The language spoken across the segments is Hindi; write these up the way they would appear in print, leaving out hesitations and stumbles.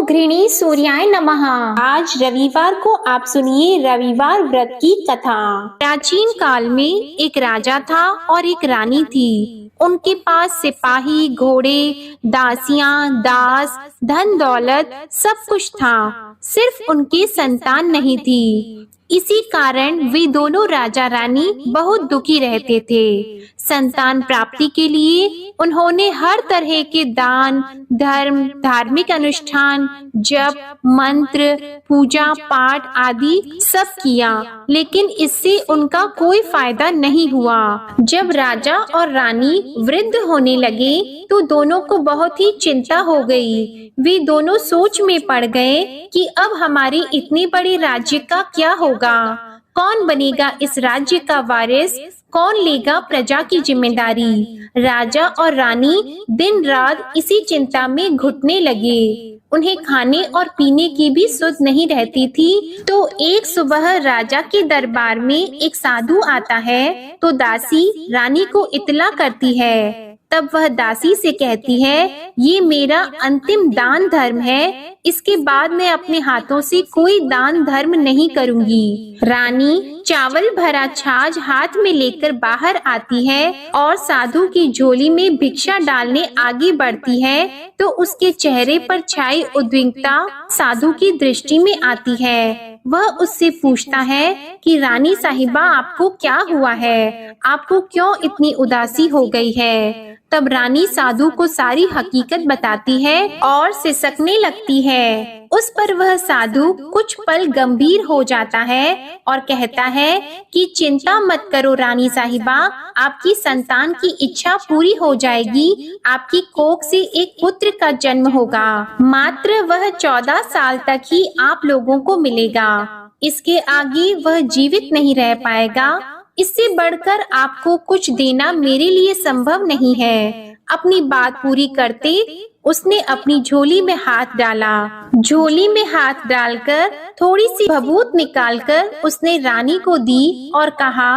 ओम घृणी सूर्याय नमः। आज रविवार को आप सुनिए रविवार व्रत की कथा। प्राचीन काल में एक राजा था और एक रानी थी। उनके पास सिपाही, घोड़े, दासियां, दास, धन दौलत सब कुछ था, सिर्फ उनकी संतान नहीं थी। इसी कारण वे दोनों राजा रानी बहुत दुखी रहते थे। संतान प्राप्ति के लिए उन्होंने हर तरह के दान, धर्म, धार्मिक अनुष्ठान, जप, मंत्र, पूजा पाठ आदि सब किया, लेकिन इससे उनका कोई फायदा नहीं हुआ। जब राजा और रानी वृद्ध होने लगे तो दोनों को बहुत ही चिंता हो गई। वे दोनों सोच में पड़ गए कि अब हमारे इतने बड़े राज्य का क्या होगा, कौन बनेगा इस राज्य का वारिस, कौन लेगा प्रजा की जिम्मेदारी। राजा और रानी दिन रात इसी चिंता में घुटने लगे। उन्हें खाने और पीने की भी सुध नहीं रहती थी। तो एक सुबह राजा के दरबार में एक साधु आता है तो दासी रानी को इत्तला करती है। तब वह दासी से कहती है, ये मेरा अंतिम दान धर्म है, इसके बाद मैं अपने हाथों से कोई दान धर्म नहीं करूंगी। रानी चावल भरा छाछ हाथ में लेकर बाहर आती है और साधु की झोली में भिक्षा डालने आगे बढ़ती है तो उसके चेहरे पर छाई उद्विग्नता साधु की दृष्टि में आती है। वह उससे पूछता है कि रानी साहिबा, आपको क्या हुआ है, आपको क्यों इतनी उदासी हो गई है। तब रानी साधु को सारी हकीकत बताती है और सिसकने लगती है। उस पर वह साधु कुछ पल गंभीर हो जाता है और कहता है कि चिंता मत करो रानी साहिबा, आपकी संतान की इच्छा पूरी हो जाएगी, आपकी कोख से एक पुत्र का जन्म होगा। मात्र वह 14 साल तक ही आप लोगों को मिलेगा, इसके आगे वह जीवित नहीं रह पाएगा। इससे बढ़कर आपको कुछ देना मेरे लिए संभव नहीं है। अपनी बात पूरी करते उसने अपनी झोली में हाथ डाला। झोली में हाथ डालकर थोड़ी सी भभूत निकालकर उसने रानी को दी और कहा,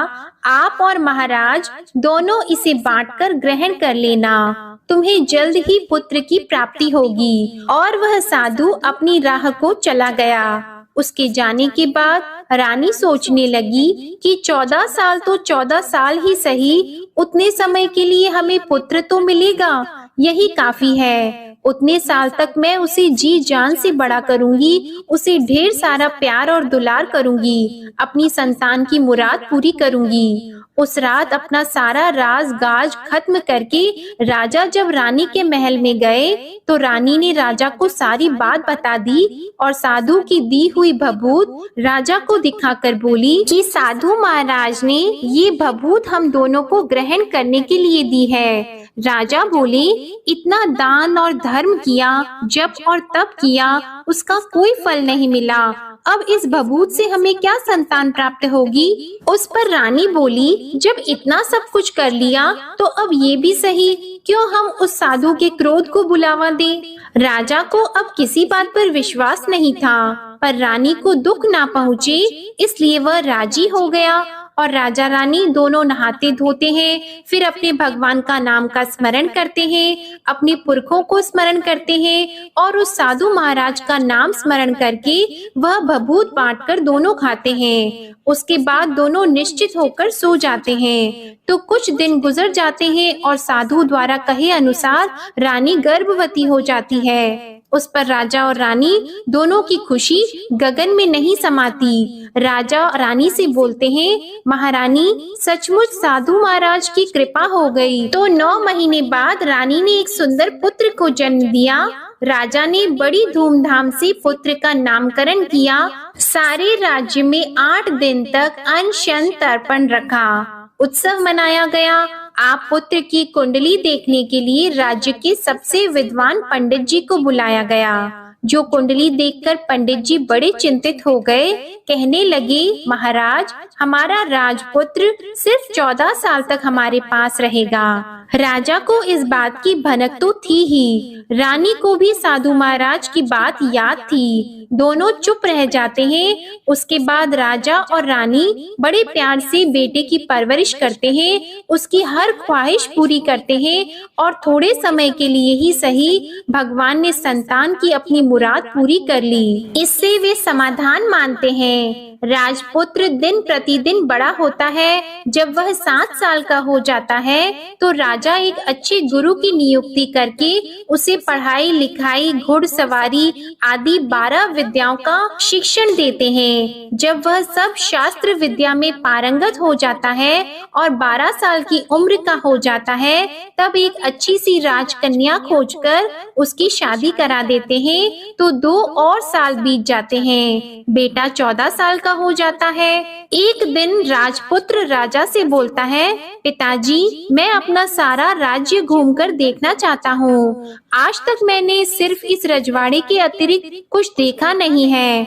आप और महाराज दोनों इसे बांटकर ग्रहण कर लेना, तुम्हें जल्द ही पुत्र की प्राप्ति होगी। और वह साधु अपनी राह को चला गया। उसके जाने के बाद रानी सोचने लगी कि 14 साल तो 14 साल ही सही, उतने समय के लिए हमें पुत्र तो मिलेगा, यही काफी है। उतने साल तक मैं उसे जी जान से बड़ा करूंगी, उसे ढेर सारा प्यार और दुलार करूंगी, अपनी संतान की मुराद पूरी करूंगी। उस रात अपना सारा राज गाज खत्म करके राजा जब रानी के महल में गए तो रानी ने राजा को सारी बात बता दी और साधु की दी हुई भभूत राजा को दिखाकर बोली कि साधु महाराज ने ये भभूत हम दोनों को ग्रहण करने के लिए दी है। राजा बोले, इतना दान और धर्म किया, जप और तप किया, उसका कोई फल नहीं मिला, अब इस भभूत से हमें क्या संतान प्राप्त होगी। उस पर रानी बोली, जब इतना सब कुछ कर लिया तो अब ये भी सही, क्यों हम उस साधु के क्रोध को बुलावा दें। राजा को अब किसी बात पर विश्वास नहीं था, पर रानी को दुख ना पहुँचे इसलिए वह राजी हो गया। और राजा रानी दोनों नहाते धोते हैं, फिर अपने भगवान का नाम का स्मरण करते हैं, अपने पुरखों को स्मरण करते हैं और उस साधु महाराज का नाम स्मरण करके वह भभूत बांटकर दोनों खाते हैं। उसके बाद दोनों निश्चित होकर सो जाते हैं। तो कुछ दिन गुजर जाते हैं और साधु द्वारा कहे अनुसार रानी गर्भवती हो जाती है। उस पर राजा और रानी दोनों की खुशी गगन में नहीं समाती। राजा रानी से बोलते हैं, महारानी सचमुच साधु महाराज की कृपा हो गई। तो 9 महीने बाद रानी ने एक सुंदर पुत्र को जन्म दिया। राजा ने बड़ी धूमधाम से पुत्र का नामकरण किया। सारे राज्य में 8 दिन तक अनशन तर्पण रखा, उत्सव मनाया गया। आप पुत्र की कुंडली देखने के लिए राज्य के सबसे विद्वान पंडित जी को बुलाया गया। जो कुंडली देखकर पंडित जी बड़े चिंतित हो गए, कहने लगे, महाराज हमारा राजपुत्र सिर्फ 14 साल तक हमारे पास रहेगा। राजा को इस बात की भनक तो थी ही, रानी को भी साधु महाराज की बात याद थी। दोनों चुप रह जाते हैं। उसके बाद राजा और रानी बड़े प्यार से बेटे की परवरिश करते हैं, उसकी हर ख्वाहिश पूरी करते हैं और थोड़े समय के लिए ही सही भगवान ने संतान की अपनी मुराद पूरी कर ली। इससे वे समाधान मानते हैं। राजपुत्र दिन प्रतिदिन बड़ा होता है। जब वह 7 साल का हो जाता है तो राजा एक अच्छे गुरु की नियुक्ति करके उसे पढ़ाई लिखाई, घुड़सवारी आदि 12 विद्याओं का शिक्षण देते हैं। जब वह सब शास्त्र विद्या में पारंगत हो जाता है और 12 साल की उम्र का हो जाता है, तब एक अच्छी सी राजकन्या खोजकर उसकी शादी करा देते हैं। तो 2 और साल बीत जाते हैं। बेटा 14 साल का हो जाता है। एक दिन राजपुत्र राजा से बोलता है, पिताजी, मैं अपना सारा राज्य घूमकर देखना चाहता हूँ। आज तक मैंने सिर्फ इस रजवाड़े के अतिरिक्त कुछ देखा नहीं है।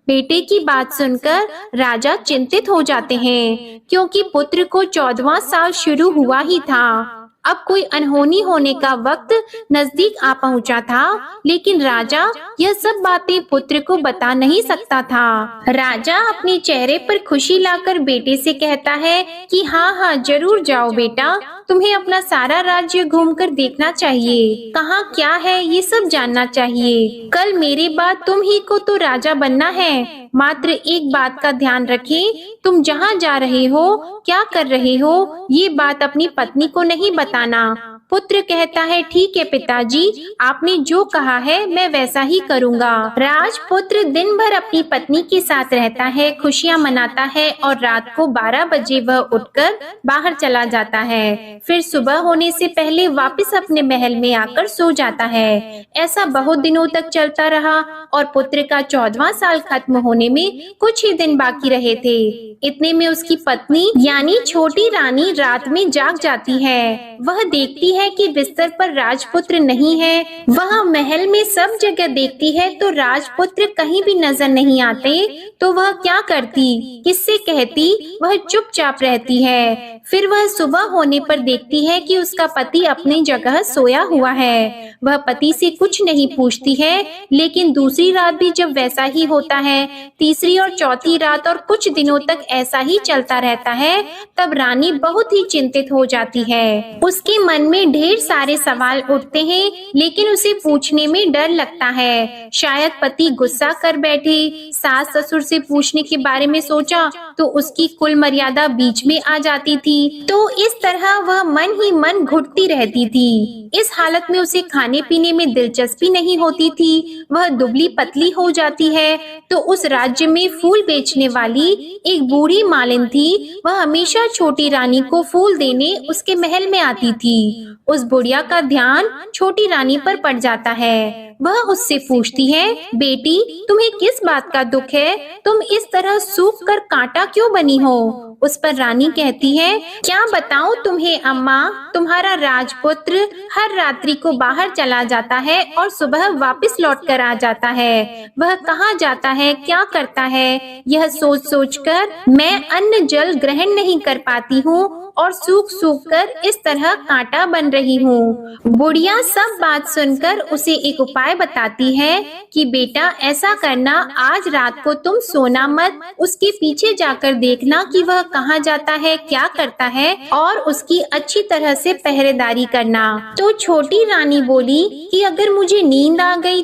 बेटे की बात सुनकर राजा चिंतित हो जाते हैं, क्योंकि पुत्र को 14वां साल शुरू हुआ ही था। अब कोई अनहोनी होने का वक्त नजदीक आ पहुंचा था, लेकिन राजा यह सब बातें पुत्र को बता नहीं सकता था। राजा अपने चेहरे पर खुशी लाकर बेटे से कहता है कि हाँ, जरूर जाओ बेटा, तुम्हें अपना सारा राज्य घूमकर देखना चाहिए। कहाँ क्या है ये सब जानना चाहिए। कल मेरे बाद तुम ही को तो राजा बनना है। मात्र एक बात का ध्यान रखें, तुम जहाँ जा रहे हो, क्या कर रहे हो, ये बात अपनी पत्नी को नहीं बताना। पुत्र कहता है, ठीक है पिताजी, आपने जो कहा है मैं वैसा ही करूँगा। राजपुत्र दिन भर अपनी पत्नी के साथ रहता है, खुशियाँ मनाता है और रात को 12 बजे वह उठकर बाहर चला जाता है। फिर सुबह होने से पहले वापस अपने महल में आकर सो जाता है। ऐसा बहुत दिनों तक चलता रहा और पुत्र का 14वां साल खत्म होने में कुछ ही दिन बाकी रहे थे। इतने में उसकी पत्नी यानी छोटी रानी रात में जाग जाती है। वह देखती है कि बिस्तर पर राजपुत्र नहीं है। वह महल में सब जगह देखती है तो राजपुत्र कहीं भी नजर नहीं आते। तो वह क्या करती, किससे कहती? वह चुपचाप रहती है। फिर वह सुबह होने पर देखती है कि उसका पति अपनी जगह सोया हुआ है। वह पति से कुछ नहीं पूछती है, लेकिन दूसरी रात भी जब वैसा ही होता है, तीसरी और चौथी रात और कुछ दिनों तक ऐसा ही चलता रहता है, तब रानी बहुत ही चिंतित हो जाती है। उसके मन में ढेर सारे सवाल उठते हैं, लेकिन उसे पूछने में डर लगता है। शायद पति गुस्सा कर बैठे। सास ससुर से पूछने के बारे में सोचा तो उसकी कुल मर्यादा बीच में आ जाती थी। तो इस तरह वह मन ही मन घुटती रहती थी। इस हालत में उसे खाने पीने में दिलचस्पी नहीं होती थी। वह दुबली पतली हो जाती है। तो उस राज्य में फूल बेचने वाली एक बूढ़ी मालिन थी। वह हमेशा छोटी रानी को फूल देने उसके महल में आती थी। उस बुढ़िया का ध्यान छोटी रानी पर पड़ जाता है। वह उससे पूछती है, बेटी, तुम्हें किस बात का दुख है? तुम इस तरह सूख कर कांटा क्यों बनी हो? उस पर रानी कहती है, क्या बताऊं तुम्हें अम्मा, तुम्हारा राजपुत्र हर रात्रि को बाहर चला जाता है और सुबह वापस लौट कर आ जाता है। वह कहाँ जाता है, क्या करता है, यह सोच सोच कर मैं अन्न जल ग्रहण नहीं कर पाती हूँ और सूख सूख कर इस तरह कांटा बन रही हूँ। बुढ़िया सब बात सुनकर उसे एक उपाय बताती है कि बेटा ऐसा करना, आज रात को तुम सोना मत, उसके पीछे जाकर देखना कि वह कहाँ जाता है, क्या करता है और उसकी अच्छी तरह से पहरेदारी करना। तो छोटी रानी बोली कि अगर मुझे नींद आ गई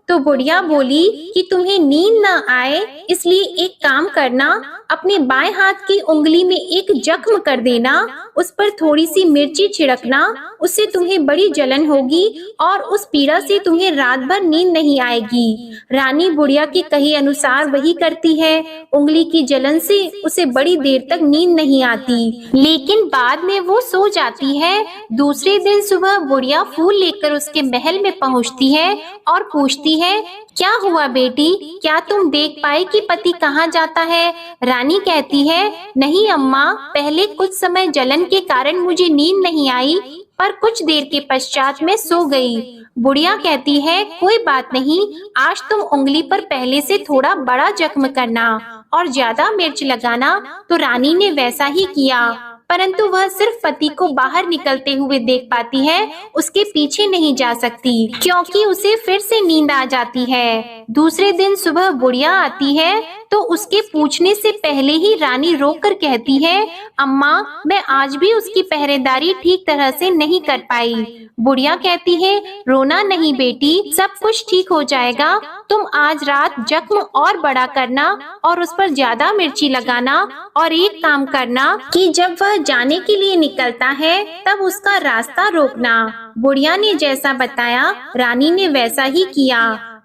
तो बुढ़िया बोली कि तुम्हें नींद न आए इसलिए एक काम करना, अपने बाएं हाथ की उंगली में एक जख्म कर देना, उस पर थोड़ी सी मिर्ची छिड़कना, उससे तुम्हें बड़ी जलन होगी और उस पीड़ा से तुम्हें रात भर नींद नहीं आएगी। रानी बुढ़िया के कहे अनुसार वही करती है। उंगली की जलन से उसे बड़ी देर तक नींद नहीं आती, लेकिन बाद में वो सो जाती है। दूसरे दिन सुबह बुढ़िया फूल लेकर उसके महल में पहुंचती है और पूछती है, क्या हुआ बेटी, क्या तुम देख पाई कि पति कहाँ जाता है? रानी कहती है, नहीं अम्मा, पहले कुछ समय जलन के कारण मुझे नींद नहीं आई, पर कुछ देर के पश्चात मैं सो गई। बुढ़िया कहती है, कोई बात नहीं, आज तुम उंगली पर पहले से थोड़ा बड़ा जख्म करना और ज्यादा मिर्च लगाना। तो रानी ने वैसा ही किया, परंतु वह सिर्फ पति को बाहर निकलते हुए देख पाती है, उसके पीछे नहीं जा सकती, क्योंकि उसे फिर से नींद आ जाती है। दूसरे दिन सुबह बुढ़िया आती है तो उसके पूछने से पहले ही रानी रोक कर कहती है, अम्मा मैं आज भी उसकी पहरेदारी ठीक तरह से नहीं कर पाई। बुढ़िया कहती है, रोना नहीं बेटी, सब कुछ ठीक हो जाएगा। तुम आज रात जख्म और बड़ा करना और उस पर ज्यादा मिर्ची लगाना, और एक काम करना कि जब वह जाने के लिए निकलता है तब उसका रास्ता रोकना। बुढ़िया ने जैसा बताया रानी ने वैसा ही किया।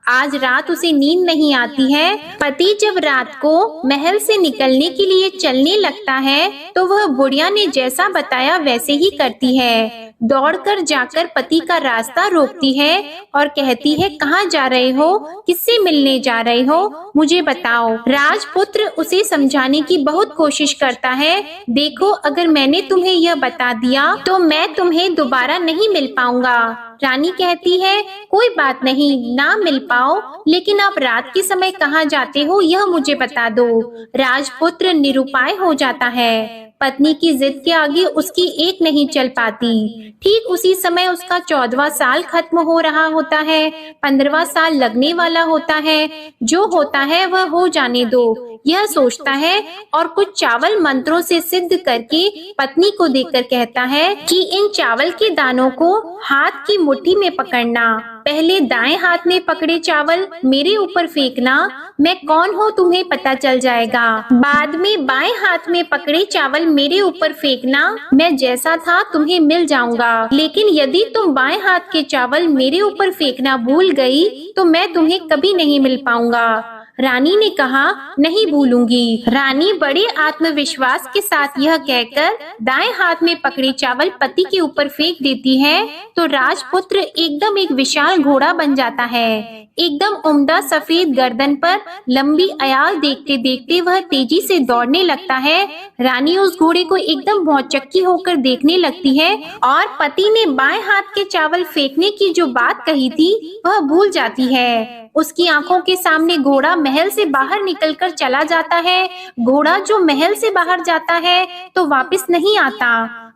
आज रात उसे नींद नहीं आती है। पति जब रात को महल से निकलने के लिए चलने लगता है तो वह बुढ़िया ने जैसा बताया वैसे ही करती है। दौड़कर जाकर पति का रास्ता रोकती है और कहती है, कहाँ जा रहे हो, किससे मिलने जा रहे हो, मुझे बताओ। राजपुत्र उसे समझाने की बहुत कोशिश करता है। देखो अगर मैंने तुम्हें यह बता दिया तो मैं तुम्हें दोबारा नहीं मिल पाऊंगा। रानी कहती है, कोई बात नहीं, ना मिल पाओ, लेकिन आप रात के समय कहाँ जाते हो यह मुझे बता दो। राजपुत्र निरुपाय हो जाता है। पत्नी की जिद के आगे उसकी एक नहीं चल पाती। ठीक उसी समय उसका 14वां साल खत्म हो रहा होता है, 15वां साल लगने वाला होता है। जो होता है वह हो जाने दो, यह सोचता है और कुछ चावल मंत्रों से सिद्ध करके पत्नी को देकर कहता है कि इन चावल के दानों को हाथ की मुट्ठी में पकड़ना। पहले दाएं हाथ में पकड़े चावल मेरे ऊपर फेंकना, मैं कौन हूँ तुम्हें पता चल जाएगा। बाद में बाएं हाथ में पकड़े चावल मेरे ऊपर फेंकना, मैं जैसा था तुम्हें मिल जाऊंगा। लेकिन यदि तुम बाएं हाथ के चावल मेरे ऊपर फेंकना भूल गई तो मैं तुम्हें कभी नहीं मिल पाऊंगा। रानी ने कहा, नहीं भूलूंगी। रानी बड़े आत्मविश्वास के साथ यह कहकर दाएं हाथ में पकड़े चावल पति के ऊपर फेंक देती है तो राजपुत्र एकदम एक विशाल घोड़ा बन जाता है। एकदम उम्दा सफेद गर्दन पर लंबी अयाल देखते देखते वह तेजी से दौड़ने लगता है। रानी उस घोड़े को एकदम भौचक्की होकर देखने लगती है और पति ने बाएं हाथ के चावल फेंकने की जो बात कही थी वह भूल जाती है। उसकी आंखों के सामने घोड़ा महल से बाहर निकलकर चला जाता है। घोड़ा जो महल से बाहर जाता है तो वापस नहीं आता।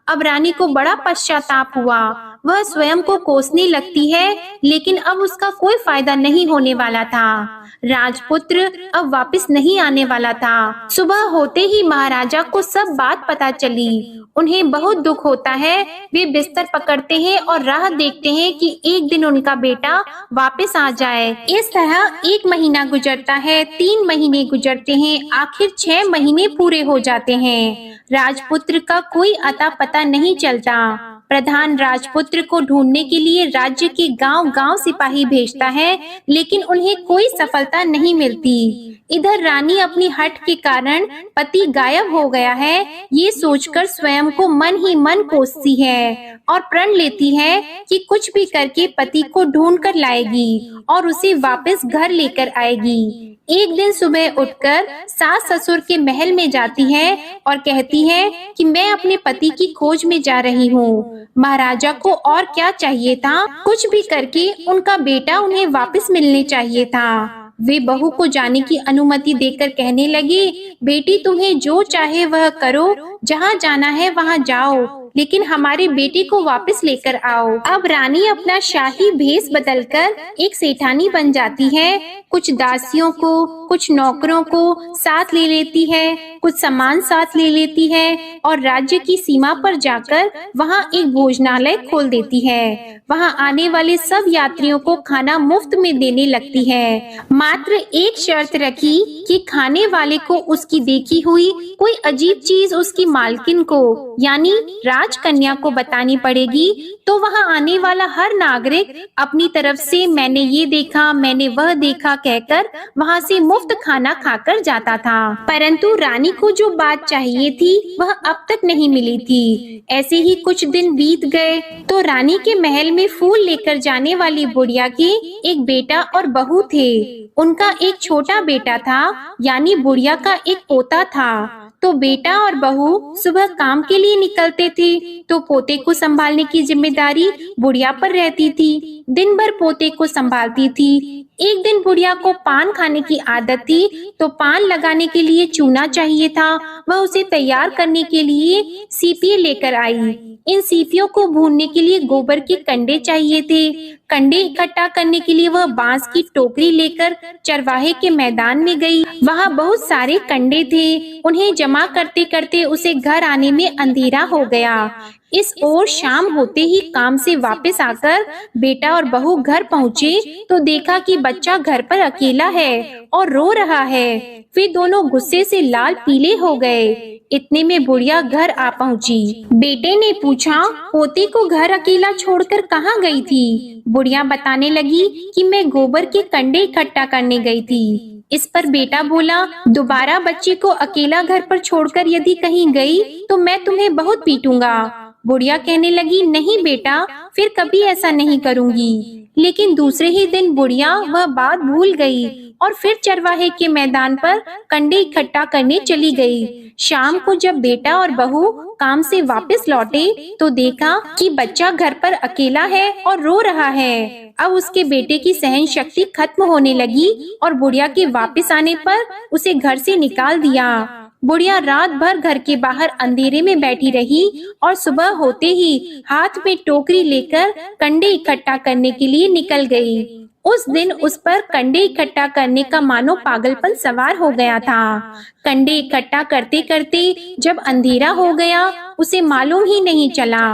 अब रानी को बड़ा पश्चाताप हुआ। वह स्वयं को कोसने लगती है, लेकिन अब उसका कोई फायदा नहीं होने वाला था। राजपुत्र अब वापस नहीं आने वाला था। सुबह होते ही महाराजा को सब बात पता चली। उन्हें बहुत दुख होता है। वे बिस्तर पकड़ते हैं और राह देखते हैं कि एक दिन उनका बेटा वापस आ जाए। इस तरह 1 महीना गुजरता है, 3 महीने गुजरते हैं, आखिर 6 महीने पूरे हो जाते हैं। राजपुत्र का कोई अता पता नहीं चलता। प्रधान राजपुत्र को ढूंढने के लिए राज्य के गांव-गांव सिपाही भेजता है, लेकिन उन्हें कोई सफलता नहीं मिलती। इधर रानी अपनी हठ के कारण पति गायब हो गया है, ये सोचकर स्वयं को मन ही मन कोसती है और प्रण लेती है कि कुछ भी करके पति को ढूंढ कर लाएगी और उसे वापस घर लेकर आएगी। एक दिन सुबह उठकर सास ससुर के महल में जाती है और कहती है कि मैं अपने पति की खोज में जा रही हूँ। महाराजा को और क्या चाहिए था, कुछ भी करके उनका बेटा उन्हें वापस मिलने चाहिए था। वे बहू को जाने की अनुमति देकर कहने लगे, बेटी तुम्हें जो चाहे वह करो, जहाँ जाना है वहाँ जाओ, लेकिन हमारे बेटे को वापस लेकर आओ। अब रानी अपना शाही भेष बदलकर एक सेठानी बन जाती है। कुछ दासियों को, कुछ नौकरों को साथ ले लेती है, कुछ सामान साथ ले लेती है और राज्य की सीमा पर जाकर वहाँ एक भोजनालय खोल देती है। वहाँ आने वाले सब यात्रियों को खाना मुफ्त में देने लगती है। मात्र एक शर्त रखी कि खाने वाले को उसकी देखी हुई कोई अजीब चीज उसकी मालकिन को यानी राजकन्या को बतानी पड़ेगी, तो वहाँ आने वाला हर नागरिक अपनी तरफ से मैंने ये देखा, मैंने वह देखा कहकर वहाँ से मुफ्त खाना खाकर जाता था। परंतु रानी को जो बात चाहिए थी वह अब तक नहीं मिली थी। ऐसे ही कुछ दिन बीत गए तो रानी के महल में फूल लेकर जाने वाली बुढ़िया के एक बेटा और बहू थे। उनका एक छोटा बेटा था, यानी बुढ़िया का एक पोता था। तो बेटा और बहू सुबह काम के लिए निकलते थे तो पोते को संभालने की जिम्मेदारी बुढ़िया पर रहती थी। दिन भर पोते को संभालती थी। एक दिन बुढ़िया को पान खाने की आदत थी तो पान लगाने के लिए चूना चाहिए था। वह उसे तैयार करने के लिए सीपियां लेकर आई। इन सीपियों को भूनने के लिए गोबर के कंडे चाहिए थे। कंडे इकट्ठा करने के लिए वह बांस की टोकरी लेकर चरवाहे के मैदान में गई। वहाँ बहुत सारे कंडे थे। उन्हें जमा करते करते उसे घर आने में अंधेरा हो गया। इस ओर शाम होते ही काम से वापस आकर बेटा और बहू घर पहुँचे तो देखा कि बच्चा घर पर अकेला है और रो रहा है। वे दोनों गुस्से से लाल पीले हो गए। इतने में बुढ़िया घर आ पहुंची। बेटे ने पूछा, पोते को घर अकेला छोड़कर कहाँ गई थी? बुढ़िया बताने लगी कि मैं गोबर के कंडे इकट्ठा करने गई थी। इस पर बेटा बोला, दोबारा बच्चे को अकेला घर पर छोड़कर यदि कहीं गई तो मैं तुम्हें बहुत पीटूंगा। बुढ़िया कहने लगी, नहीं बेटा, फिर कभी ऐसा नहीं करूंगी। लेकिन दूसरे ही दिन बुढ़िया वह बात भूल गई और फिर चरवाहे के मैदान पर कंडे इकट्ठा करने चली गई। शाम को जब बेटा और बहू काम से वापस लौटे तो देखा कि बच्चा घर पर अकेला है और रो रहा है। अब उसके बेटे की सहन शक्ति खत्म होने लगी और बुढ़िया के वापस आने पर उसे घर से निकाल दिया। बुढ़िया रात भर घर के बाहर अंधेरे में बैठी रही और सुबह होते ही हाथ में टोकरी लेकर कंडे इकट्ठा करने के लिए निकल गई। उस दिन उस पर कंडे इकट्ठा करने का मानो पागलपन सवार हो गया था। कंडे इकट्ठा करते करते जब अंधेरा हो गया उसे मालूम ही नहीं चला।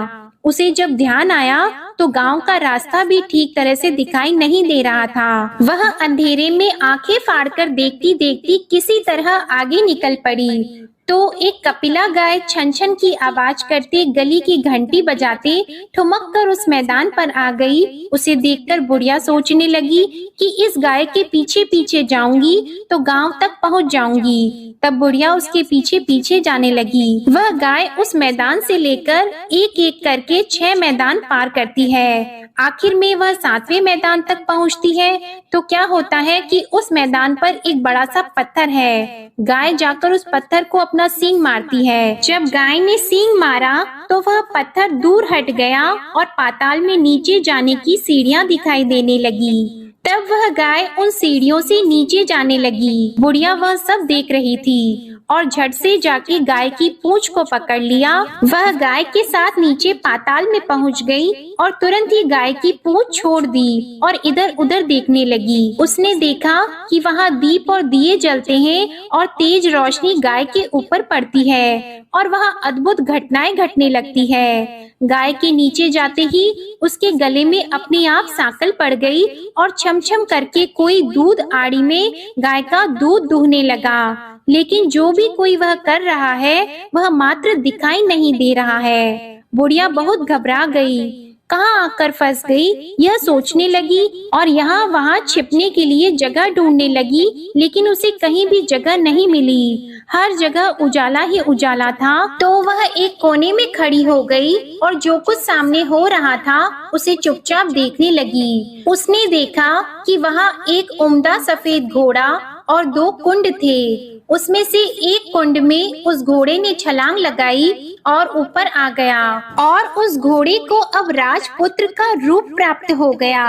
उसे जब ध्यान आया तो गांव का रास्ता भी ठीक तरह से दिखाई नहीं दे रहा था। वह अंधेरे में आंखें फाड़कर देखती देखती किसी तरह आगे निकल पड़ी तो एक कपिला गाय छन छन की आवाज करते गली की घंटी बजाते ठुमक कर उस मैदान पर आ गई। उसे देखकर बुढ़िया सोचने लगी कि इस गाय के पीछे पीछे जाऊंगी तो गांव तक पहुंच जाऊंगी। तब बुढ़िया उसके पीछे पीछे जाने लगी। वह गाय उस मैदान से लेकर एक एक करके 6 मैदान पार करती है। आखिर में वह 7वें मैदान तक पहुंचती है तो क्या होता है कि उस मैदान पर एक बड़ा सा पत्थर है। गाय जाकर उस पत्थर को अपना सींग मारती है। जब गाय ने सींग मारा तो वह पत्थर दूर हट गया और पाताल में नीचे जाने की सीढ़ियां दिखाई देने लगी। तब वह गाय उन सीढ़ियों से नीचे जाने लगी। बुढ़िया वह सब देख रही थी और झट से जाके गाय की पूंछ को पकड़ लिया। वह गाय के साथ नीचे पाताल में पहुंच गई और तुरंत ही गाय की पूंछ छोड़ दी और इधर उधर देखने लगी। उसने देखा कि वहाँ दीप और दिए जलते हैं और तेज रोशनी गाय के ऊपर पड़ती है और वहाँ अद्भुत घटनाएं घटने लगती है। गाय के नीचे जाते ही उसके गले में अपने आप सांकल पड़ गई और छमछम करके कोई दूध आड़ी में गाय का दूध दूहने लगा। लेकिन जो भी कोई वह कर रहा है वह मात्र दिखाई नहीं दे रहा है। बुढ़िया बहुत घबरा गई, कहाँ आकर फंस गई यह सोचने लगी और यहाँ वहाँ छिपने के लिए जगह ढूंढने लगी। लेकिन उसे कहीं भी जगह नहीं मिली। हर जगह उजाला ही उजाला था। तो वह एक कोने में खड़ी हो गई और जो कुछ सामने हो रहा था उसे चुपचाप देखने लगी। उसने देखा कि वहाँ एक उम्दा सफेद घोड़ा और 2 कुंड थे। उसमें से एक कुंड में उस घोड़े ने छलांग लगाई और ऊपर आ गया और उस घोड़े को अब राजपुत्र का रूप प्राप्त हो गया।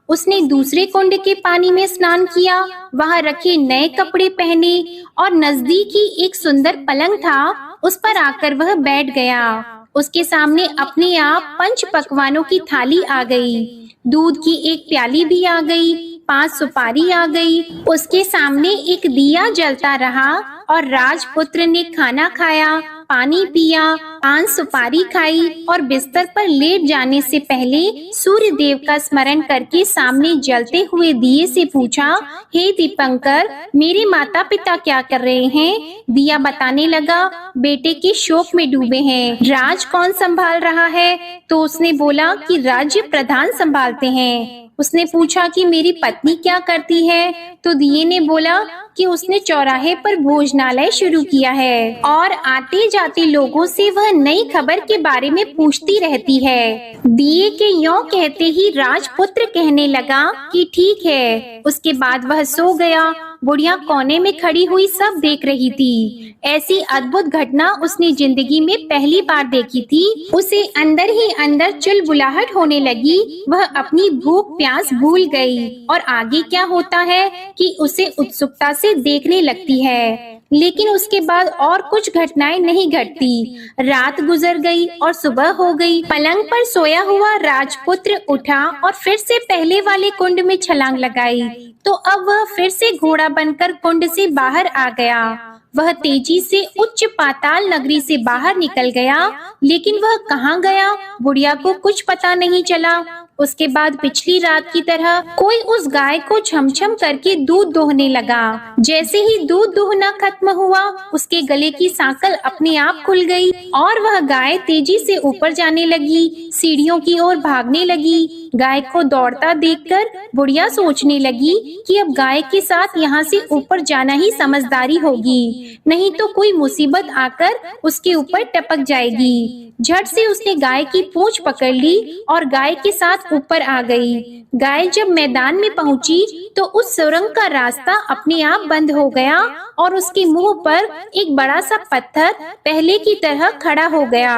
उसने दूसरे कुंड के पानी में स्नान किया, वहाँ रखे नए कपड़े पहने और नजदीक ही एक सुंदर पलंग था, उस पर आकर वह बैठ गया। उसके सामने अपने आप 5 पकवानों की थाली आ गई। दूध की एक प्याली भी आ गई, 5 सुपारी आ गई। उसके सामने एक दिया जलता रहा और राजपुत्र ने खाना खाया, पानी पिया, 5 सुपारी खाई और बिस्तर पर लेट जाने से पहले सूर्य देव का स्मरण करके सामने जलते हुए दिए से पूछा, हे दीपंकर, मेरे माता पिता क्या कर रहे हैं? दिया बताने लगा, बेटे के शोक में डूबे हैं। राज कौन संभाल रहा है? तो उसने बोला कि राज्य प्रधान संभालते हैं। उसने पूछा कि मेरी पत्नी क्या करती है? तो दिए ने बोला कि उसने चौराहे पर भोजनालय शुरू किया है और आते जाते लोगों से वह नई खबर के बारे में पूछती रहती है। दिए के यों कहते ही राजपुत्र कहने लगा कि ठीक है। उसके बाद वह सो गया। बुढ़िया कोने में खड़ी हुई सब देख रही थी। ऐसी अद्भुत घटना उसने जिंदगी में पहली बार देखी थी। उसे अंदर ही अंदर चुलबुलाहट होने लगी। वह अपनी भूख प्यास भूल गई और आगे क्या होता है कि उसे उत्सुकता से देखने लगती है। लेकिन उसके बाद और कुछ घटनाएं नहीं घटती। रात गुजर गई और सुबह हो गई। पलंग पर सोया हुआ राजपुत्र उठा और फिर से पहले वाले कुंड में छलांग लगाई। तो अब वह फिर से घोड़ा बनकर कुंड से बाहर आ गया। वह तेजी से उच्च पाताल नगरी से बाहर निकल गया, लेकिन वह कहाँ गया, बुढ़िया को कुछ पता नहीं चला। उसके बाद पिछली रात की तरह कोई उस गाय को छमछम करके दूध दोहने लगा। जैसे ही दूध दोहना खत्म हुआ, उसके गले की सांकल अपने आप खुल गई और वह गाय तेजी से ऊपर जाने लगी, सीढ़ियों की ओर भागने लगी। गाय को दौड़ता देखकर बुढ़िया सोचने लगी कि अब गाय के साथ यहाँ से ऊपर जाना ही समझदारी होगी, नहीं तो कोई मुसीबत आकर उसके ऊपर टपक जाएगी। झट से उसने गाय की पूंछ पकड़ ली और गाय के साथ ऊपर आ गई। गाय जब मैदान में पहुंची तो उस सुरंग का रास्ता अपने आप बंद हो गया और उसके मुंह पर एक बड़ा सा पत्थर पहले की तरह खड़ा हो गया।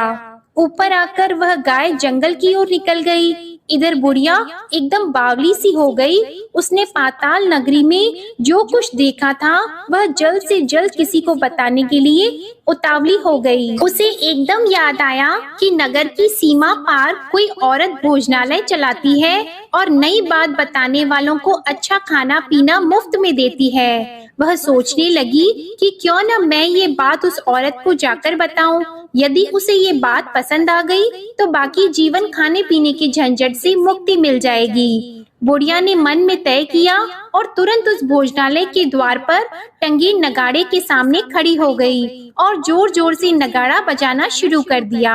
ऊपर आकर वह गाय जंगल की ओर निकल गई। इधर बुढ़िया एकदम बावली सी हो गई। उसने पाताल नगरी में जो कुछ देखा था वह जल्द से जल्द किसी को बताने के लिए उतावली हो गई। उसे एकदम याद आया कि नगर की सीमा पार कोई औरत भोजनालय चलाती है और नई बात बताने वालों को अच्छा खाना पीना मुफ्त में देती है। वह सोचने लगी कि क्यों न मैं ये बात उस औरत को जाकर बताऊं। यदि उसे ये बात पसंद आ गई तो बाकी जीवन खाने पीने के झंझट से मुक्ति मिल जाएगी। बुढ़िया ने मन में तय किया और तुरंत उस भोजनालय के द्वार पर टंगे नगाड़े के सामने खड़ी हो गई और जोर जोर से नगाड़ा बजाना शुरू कर दिया।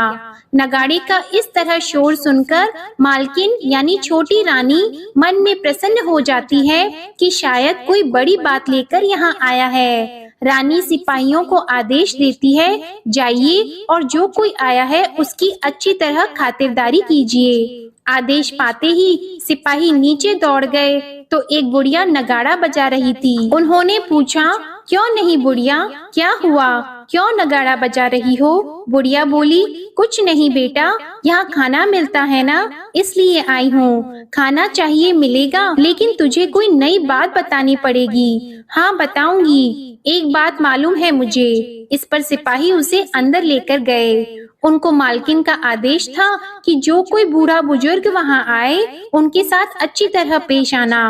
नगाड़े का इस तरह शोर सुनकर मालकिन यानी छोटी रानी मन में प्रसन्न हो जाती है कि शायद कोई बड़ी बात लेकर यहाँ आया है। रानी सिपाहियों को आदेश देती है, जाइए और जो कोई आया है उसकी अच्छी तरह खातिरदारी कीजिए। आदेश पाते ही सिपाही नीचे दौड़ गए तो एक बुढ़िया नगाड़ा बजा रही थी। उन्होंने पूछा, क्यों नहीं बुढ़िया, क्या हुआ, क्यों नगाड़ा बजा रही हो? बुढ़िया बोली, कुछ नहीं बेटा, यहाँ खाना मिलता है ना, इसलिए आई हूँ। खाना चाहिए मिलेगा, लेकिन तुझे कोई नई बात बतानी पड़ेगी। हाँ बताऊंगी, एक बात मालूम है मुझे। इस पर सिपाही उसे अंदर लेकर गए। उनको मालकिन का आदेश था कि जो कोई बूढ़ा बुजुर्ग वहाँ आए उनके साथ अच्छी तरह पेश आना,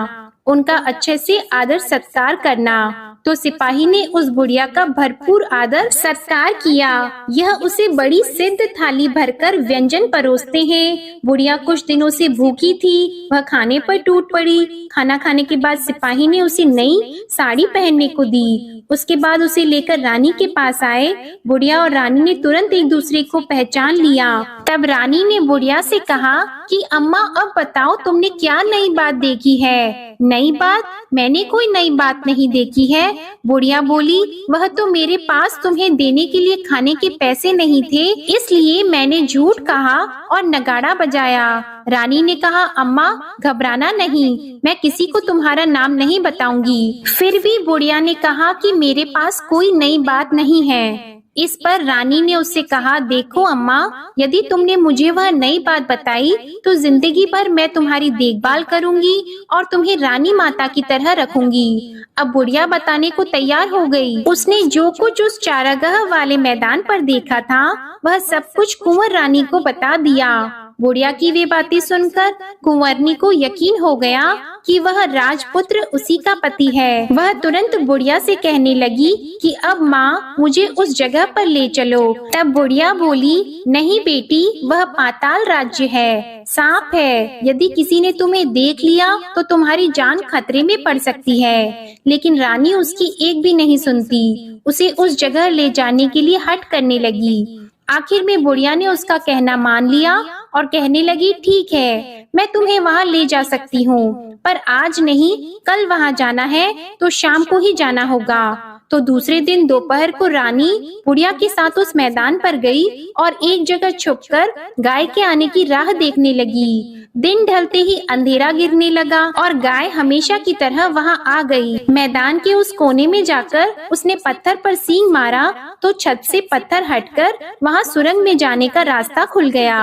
उनका अच्छे से आदर सत्कार करना। तो सिपाही ने उस बुढ़िया का भरपूर आदर सत्कार किया। यह उसे बड़ी सिद्ध थाली भरकर व्यंजन परोसते हैं। बुढ़िया कुछ दिनों से भूखी थी, वह खाने पर टूट पड़ी। खाना खाने के बाद सिपाही ने उसे नई साड़ी पहनने को दी। उसके बाद उसे लेकर रानी के पास आए। बुढ़िया और रानी ने तुरंत एक दूसरे को पहचान लिया। तब रानी ने बुढ़िया से कहा कि अम्मा अब बताओ तुमने क्या नई बात देखी है? नई बात? मैंने कोई नई बात नहीं देखी है। बुढ़िया बोली, वह तो मेरे पास तुम्हें देने के लिए खाने के पैसे नहीं थे, इसलिए मैंने झूठ कहा और नगाड़ा बजाया। रानी ने कहा, अम्मा घबराना नहीं, मैं किसी को तुम्हारा नाम नहीं बताऊंगी। फिर भी बुढ़िया ने कहा कि मेरे पास कोई नई बात नहीं है। इस पर रानी ने उससे कहा, देखो अम्मा, यदि तुमने मुझे वह नई बात बताई तो जिंदगी भर मैं तुम्हारी देखभाल करूंगी और तुम्हें रानी माता की तरह रखूंगी। अब बुढ़िया बताने को तैयार हो गई। उसने जो कुछ उस चारागाह वाले मैदान पर देखा था वह सब कुछ कुंवर रानी को बता दिया। बुढ़िया की वे बातें सुनकर कुंवरनी को यकीन हो गया कि वह राजपुत्र उसी का पति है। वह तुरंत बुढ़िया से कहने लगी कि अब माँ मुझे उस जगह पर ले चलो। तब बुढ़िया बोली, नहीं बेटी, वह पाताल राज्य है, सांप है। यदि किसी ने तुम्हें देख लिया तो तुम्हारी जान खतरे में पड़ सकती है। लेकिन रानी उसकी एक भी नहीं सुनती, उसे उस जगह ले जाने के लिए हठ करने लगी। आखिर में बुढ़िया ने उसका कहना मान लिया और कहने लगी, ठीक है, मैं तुम्हें वहाँ ले जा सकती हूँ, पर आज नहीं, कल वहाँ जाना है तो शाम को ही जाना होगा। तो दूसरे दिन दोपहर को रानी बुढ़िया के साथ उस मैदान पर गई और एक जगह छुपकर गाय के आने की राह देखने लगी। दिन ढलते ही अंधेरा गिरने लगा और गाय हमेशा की तरह वहां आ गई। मैदान के उस कोने में जाकर उसने पत्थर पर सींग मारा तो छत से पत्थर हटकर वहां सुरंग में जाने का रास्ता खुल गया।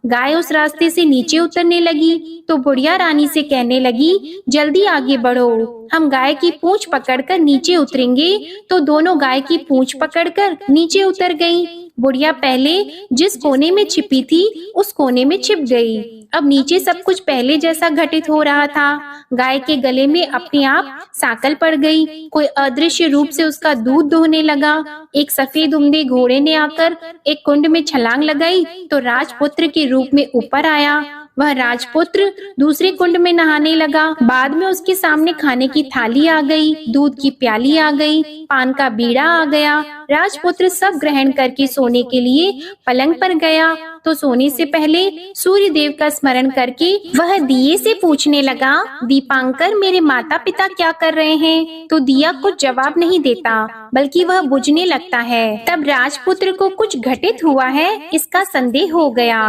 गाय उस रास्ते से नीचे उतरने लगी तो बुढ़िया रानी से कहने लगी, जल्दी आगे बढ़ो, हम गाय की पूंछ पकड़कर नीचे उतरेंगे। तो दोनों गाय की पूंछ पकड़कर नीचे उतर गईं। बुढ़िया पहले जिस कोने में छिपी थी उस कोने में छिप गई। अब नीचे सब कुछ पहले जैसा घटित हो रहा था। गाय के गले में अपने आप सांकल पड़ गई। कोई अदृश्य रूप से उसका दूध दोहने लगा। एक सफेद उम्दे घोड़े ने आकर एक कुंड में छलांग लगाई तो राजपुत्र के रूप में ऊपर आया। वह राजपुत्र दूसरे कुंड में नहाने लगा। बाद में उसके सामने खाने की थाली आ गई, दूध की प्याली आ गई, पान का बीड़ा आ गया। राजपुत्र सब ग्रहण करके सोने के लिए पलंग पर गया तो सोने से पहले सूर्य देव का स्मरण करके वह दिए से पूछने लगा, दीपांकर मेरे माता पिता क्या कर रहे हैं? तो दिया कुछ जवाब नहीं देता बल्कि वह बुझने लगता है। तब राजपुत्र को कुछ घटित हुआ है इसका संदेह हो गया।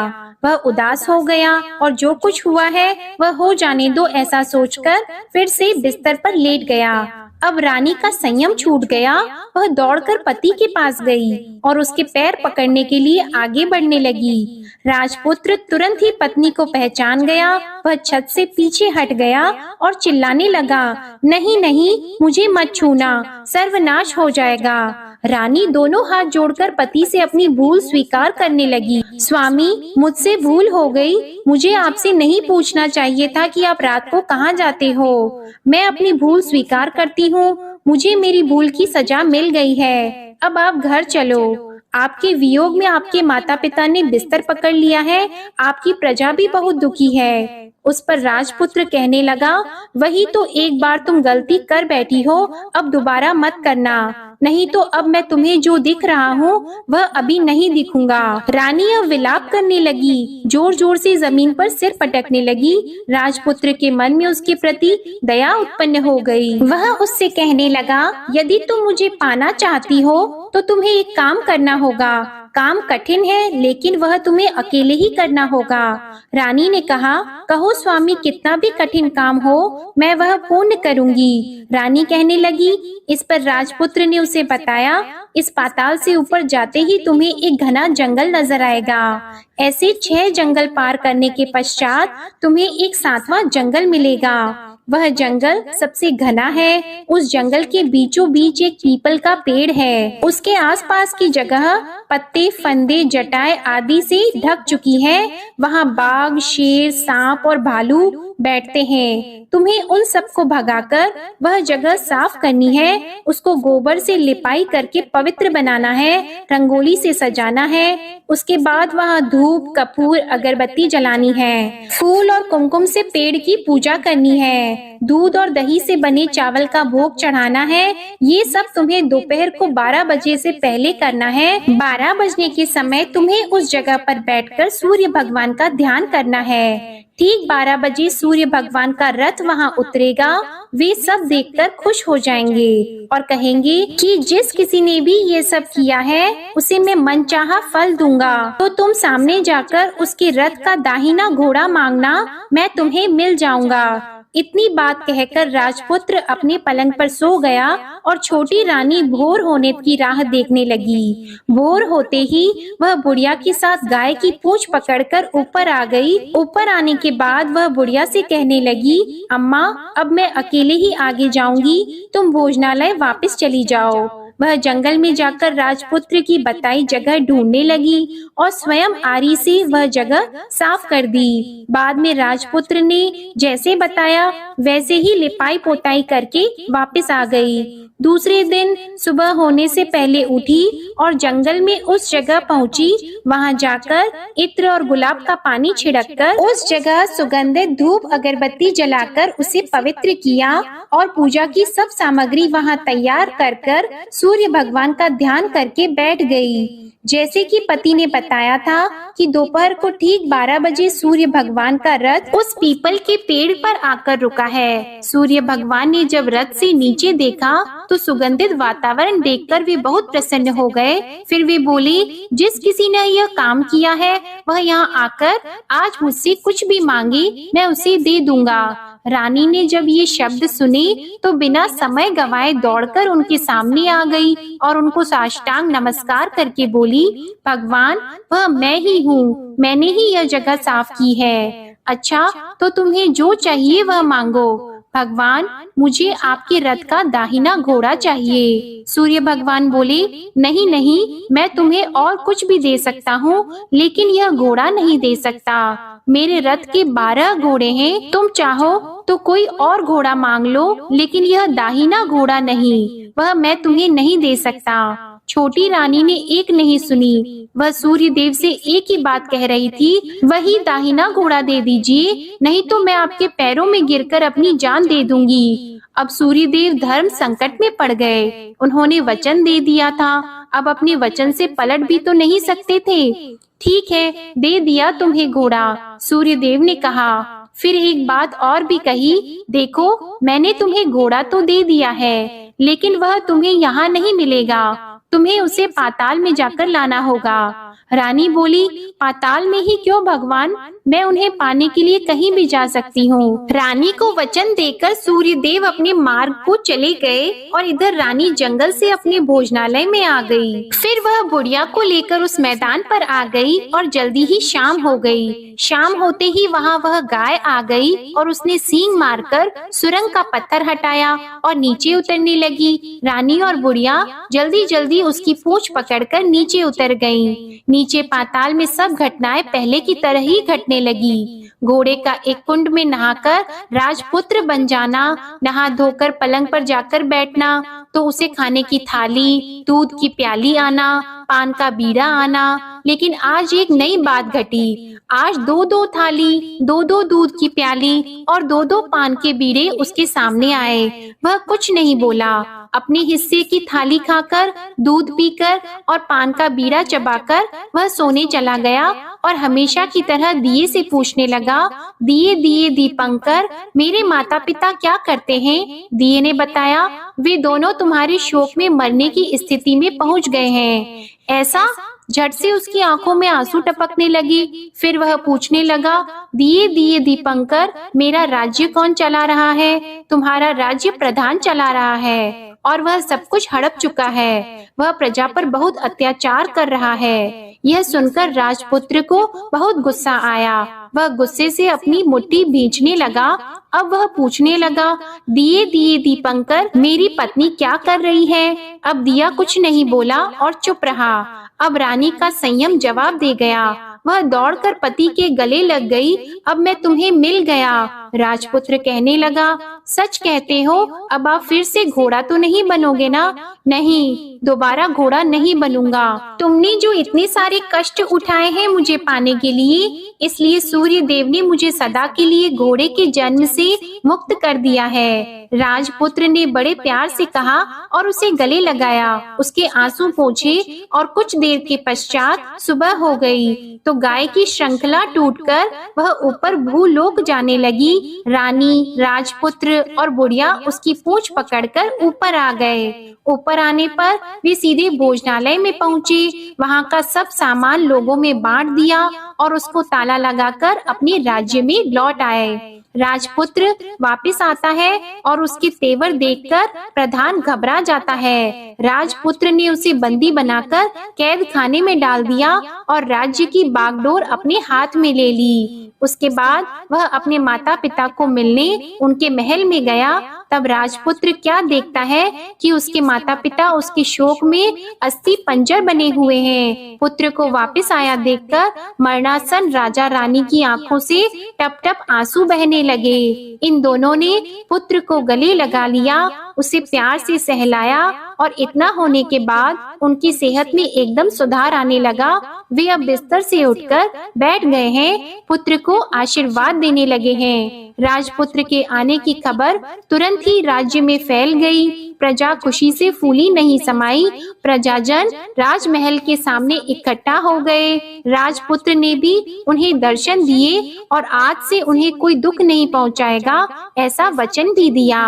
वह उदास हो गया और जो कुछ हुआ है वह हो जाने दो ऐसा सोचकर फिर से बिस्तर पर लेट गया। अब रानी का संयम छूट गया। वह दौड़कर पति के पास गई और उसके पैर पकड़ने के लिए आगे बढ़ने लगी। राजपुत्र तुरंत ही पत्नी को पहचान गया। वह छत से पीछे हट गया और चिल्लाने लगा, नहीं नहीं, मुझे मत छूना, सर्वनाश हो जाएगा। रानी दोनों हाथ जोड़कर पति से अपनी भूल स्वीकार करने लगी। स्वामी, मुझसे भूल हो गई। मुझे आपसे नहीं पूछना चाहिए था कि आप रात को कहाँ जाते हो। मैं अपनी भूल स्वीकार करती हूँ। मुझे मेरी भूल की सजा मिल गई है। अब आप घर चलो। आपके वियोग में आपके माता पिता ने बिस्तर पकड़ लिया है। आपकी प्रजा भी बहुत दुखी है। उस पर राजपुत्र कहने लगा, वही तो एक बार तुम गलती कर बैठी हो, अब दोबारा मत करना, नहीं तो अब मैं तुम्हें जो दिख रहा हूँ वह अभी नहीं दिखूंगा। रानी अब विलाप करने लगी, जोर जोर से जमीन पर सिर पटकने लगी। राजपुत्र के मन में उसके प्रति दया उत्पन्न हो गई। वह उससे कहने लगा, यदि तुम मुझे पाना चाहती हो तो तुम्हें एक काम करना होगा। काम कठिन है लेकिन वह तुम्हें अकेले ही करना होगा। रानी ने कहा, कहो स्वामी, कितना भी कठिन काम हो मैं वह पूर्ण करूंगी। रानी कहने लगी। इस पर राजपुत्र ने उसे बताया, इस पाताल से ऊपर जाते ही तुम्हें एक घना जंगल नजर आएगा। ऐसे 6 जंगल पार करने के पश्चात तुम्हें एक 7वां जंगल मिलेगा। वह जंगल सबसे घना है। उस जंगल के बीचों बीच एक पीपल का पेड़ है। उसके आसपास की जगह पत्ते, फंदे, जटाएं आदि से ढक चुकी है। वहाँ बाघ, शेर, सांप और भालू बैठते हैं। तुम्हें उन सबको भगाकर वह जगह साफ करनी है। उसको गोबर से लिपाई करके पवित्र बनाना है, रंगोली से सजाना है। उसके बाद वहाँ धूप, कपूर, अगरबत्ती जलानी है। फूल और कुमकुम से पेड़ की पूजा करनी है। दूध और दही से बने चावल का भोग चढ़ाना है। ये सब तुम्हें दोपहर को 12 बजे से पहले करना है। 12 बजने के समय तुम्हें उस जगह पर बैठकर सूर्य भगवान का ध्यान करना है। ठीक 12 बजे सूर्य भगवान का रथ वहाँ उतरेगा। वे सब देखकर खुश हो जाएंगे और कहेंगे कि जिस किसी ने भी ये सब किया है उसे मैं मनचाहा फल दूंगा। तो तुम सामने जाकर उसके रथ का दाहिना घोड़ा मांगना, मैं तुम्हें मिल जाऊंगा। इतनी बात कहकर राजपुत्र अपने पलंग पर सो गया और छोटी रानी भोर होने की राह देखने लगी। भोर होते ही वह बुढ़िया के साथ गाय की पूंछ पकड़कर ऊपर आ गई। ऊपर आने के बाद वह बुढ़िया से कहने लगी, अम्मा, अब मैं अकेले ही आगे जाऊंगी, तुम भोजनालय वापस चली जाओ। वह जंगल में जाकर राजपुत्र की बताई जगह ढूंढने लगी और स्वयं आरी से वह जगह साफ कर दी। बाद में राजपुत्र ने जैसे बताया वैसे ही लिपाई पोताई करके वापस आ गई। दूसरे दिन सुबह होने से पहले उठी और जंगल में उस जगह पहुंची। वहां जाकर इत्र और गुलाब का पानी छिड़ककर उस जगह सुगंधित धूप अगरबत्ती जलाकर उसे पवित्र किया और पूजा की सब सामग्री वहां तैयार कर सूर्य भगवान का ध्यान करके बैठ गई। जैसे कि पति ने बताया था कि दोपहर को ठीक 12 बजे सूर्य भगवान का रथ उस पीपल के पेड़ पर आकर रुका है। सूर्य भगवान ने जब रथ से नीचे देखा तो सुगंधित वातावरण देखकर वे बहुत प्रसन्न हो गए। फिर वे बोली, जिस किसी ने यह काम किया है वह यहाँ आकर आज मुझसे कुछ भी मांगे मैं उसे दे दूंगा। रानी ने जब ये शब्द सुने तो बिना समय गंवाए दौड़कर उनके सामने आ गई और उनको साष्टांग नमस्कार करके बोली, भगवान वह मैं ही हूँ, मैंने ही यह जगह साफ की है। अच्छा, तो तुम्हें जो चाहिए वह मांगो। भगवान, मुझे आपके रथ का दाहिना घोड़ा चाहिए। सूर्य भगवान बोले, नहीं नहीं, मैं तुम्हें और कुछ भी दे सकता हूँ, लेकिन यह घोड़ा नहीं दे सकता। मेरे रथ के 12 घोड़े हैं, तुम चाहो तो कोई और घोड़ा मांग लो, लेकिन यह दाहिना घोड़ा नहीं, वह मैं तुम्हें नहीं दे सकता। छोटी रानी ने एक नहीं सुनी, वह सूर्य देव से एक ही बात कह रही थी, वही दाहिना घोड़ा दे दीजिए, नहीं तो मैं आपके पैरों में गिरकर अपनी जान दे दूंगी। अब सूर्य देव धर्म संकट में पड़ गए। उन्होंने वचन दे दिया था, अब अपने वचन से पलट भी तो नहीं सकते थे। ठीक है, दे दिया तुम्हें घोड़ा, सूर्य देव ने कहा। फिर एक बात और भी कही, देखो मैंने तुम्हें घोड़ा तो दे दिया है, लेकिन वह तुम्हें यहाँ नहीं मिलेगा, तुम्हें उसे पाताल में जाकर लाना होगा। रानी बोली, पाताल में ही क्यों भगवान, मैं उन्हें पाने के लिए कहीं भी जा सकती हूँ। रानी को वचन देकर सूर्य देव अपने मार्ग को चले गए और इधर रानी जंगल से अपने भोजनालय में आ गई। फिर वह बुढ़िया को लेकर उस मैदान पर आ गई और जल्दी ही शाम हो गई। शाम होते ही वहाँ वह गाय आ गई और उसने सींग मारकर सुरंग का पत्थर हटाया और नीचे उतरने लगी। रानी और बुढ़िया जल्दी जल्दी उसकी पूंछ पकड़कर नीचे उतर गईं। नीचे पाताल में सब घटनाएं पहले की तरह ही घटने लगी। घोड़े का एक कुंड में नहाकर राजपुत्र बन जाना, नहा धोकर पलंग पर जाकर बैठना, तो उसे खाने की थाली, दूध की प्याली आना, पान का बीड़ा आना। लेकिन आज एक नई बात घटी। आज 2-2 थाली, 2-2 दूध की प्याली और 2-2 पान के बीड़े उसके सामने आए। वह कुछ नहीं बोला। अपने हिस्से की थाली खाकर, दूध पीकर और पान का बीड़ा चबाकर वह सोने चला गया और हमेशा की तरह दिए से पूछने लगा, दिए दिए दीपंकर, मेरे माता पिता क्या करते हैं? दिए ने बताया, वे दोनों तुम्हारे शोक में मरने की स्थिति में पहुंच गए हैं। ऐसा? झट से उसकी आंखों में आंसू टपकने लगे। फिर वह पूछने लगा, दिए दिए दीपंकर, मेरा राज्य कौन चला रहा है? तुम्हारा राज्य प्रधान चला रहा है और वह सब कुछ हड़प चुका है। वह प्रजा पर बहुत अत्याचार कर रहा है। यह सुनकर राजपुत्र को बहुत गुस्सा आया। वह गुस्से से अपनी मुट्ठी भींचने लगा। अब वह पूछने लगा, दिए दिए दीपंकर, मेरी पत्नी क्या कर रही है? अब दिया कुछ नहीं बोला और चुप रहा। अब रानी का संयम जवाब दे गया। वह दौड़कर पति के गले लग गई। अब मैं तुम्हें मिल गया। राजपुत्र कहने लगा, सच कहते हो? अब आप फिर से घोड़ा तो नहीं बनोगे ना? नहीं, दोबारा घोड़ा नहीं बनूंगा। तुमने जो इतने सारे कष्ट उठाए हैं मुझे पाने के लिए, इसलिए सूर्य देव ने मुझे सदा के लिए घोड़े के जन्म से मुक्त कर दिया है। राजपुत्र ने बड़े प्यार से कहा और उसे गले लगाया। उसके आंसू पोंछे और कुछ देर के पश्चात सुबह हो गई तो गाय की श्रृंखला टूटकर वह ऊपर भूलोक जाने लगी। रानी, राजपुत्र और बुढ़िया उसकी पूंछ पकड़कर ऊपर आ गए। ऊपर आने पर वे सीधे भोजनालय में पहुँचे। वहाँ का सब सामान लोगों में बांट दिया और उसको ताला लगाकर अपने राज्य में लौट आए। राजपुत्र वापस आता है और उसके तेवर देखकर प्रधान घबरा जाता है। राजपुत्र ने उसे बंदी बनाकर कैद खाने में डाल दिया और राज्य की बागडोर अपने हाथ में ले ली। उसके बाद वह अपने माता पिता को मिलने उनके महल में गया। तब राजपुत्र क्या देखता है कि उसके माता पिता उसके शोक में अस्थि पंजर बने हुए हैं। पुत्र को वापस आया देखकर मरणासन राजा रानी की आंखों से टप टप आंसू बहने लगे। इन दोनों ने पुत्र को गले लगा लिया, उसे प्यार से सहलाया और इतना होने के बाद उनकी सेहत में एकदम सुधार आने लगा। वे अब बिस्तर से उठकर बैठ गए हैं, पुत्र को आशीर्वाद देने लगे हैं। राजपुत्र के आने की खबर तुरंत ही राज्य में फैल गई। प्रजा खुशी से फूली नहीं समाई। प्रजाजन राजमहल के सामने इकट्ठा हो गए। राजपुत्र ने भी उन्हें दर्शन दिए और आज से उन्हें कोई दुख नहीं पहुंचाएगा, ऐसा वचन भी दिया।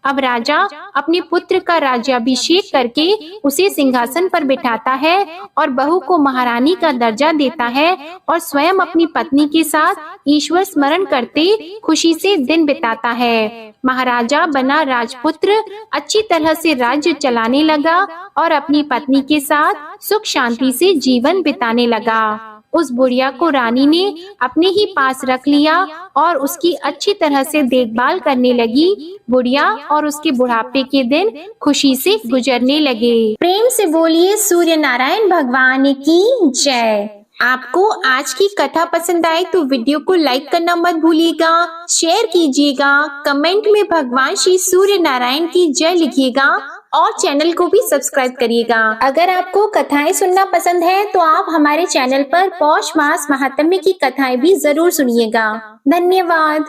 अब राजा अपने पुत्र का राज्याभिषेक करके उसे सिंहासन पर बिठाता है और बहू को महारानी का दर्जा देता है और स्वयं अपनी पत्नी के साथ ईश्वर स्मरण करते खुशी से दिन बिताता है। महाराजा बना राजपुत्र अच्छी तरह से राज्य चलाने लगा और अपनी पत्नी के साथ सुख शांति से जीवन बिताने लगा। उस बुढ़िया को रानी ने अपने ही पास रख लिया और उसकी अच्छी तरह से देखभाल करने लगी। बुढ़िया और उसके बुढ़ापे के दिन खुशी से गुजरने लगे। प्रेम से बोलिए सूर्य नारायण भगवान की जय। आपको आज की कथा पसंद आए तो वीडियो को लाइक करना मत भूलिएगा, शेयर कीजिएगा, कमेंट में भगवान श्री सूर्य नारायण की जय लिखिएगा और चैनल को भी सब्सक्राइब करिएगा। अगर आपको कथाएं सुनना पसंद है तो आप हमारे चैनल पर पौष मास महात्म्य की कथाएं भी जरूर सुनिएगा। धन्यवाद।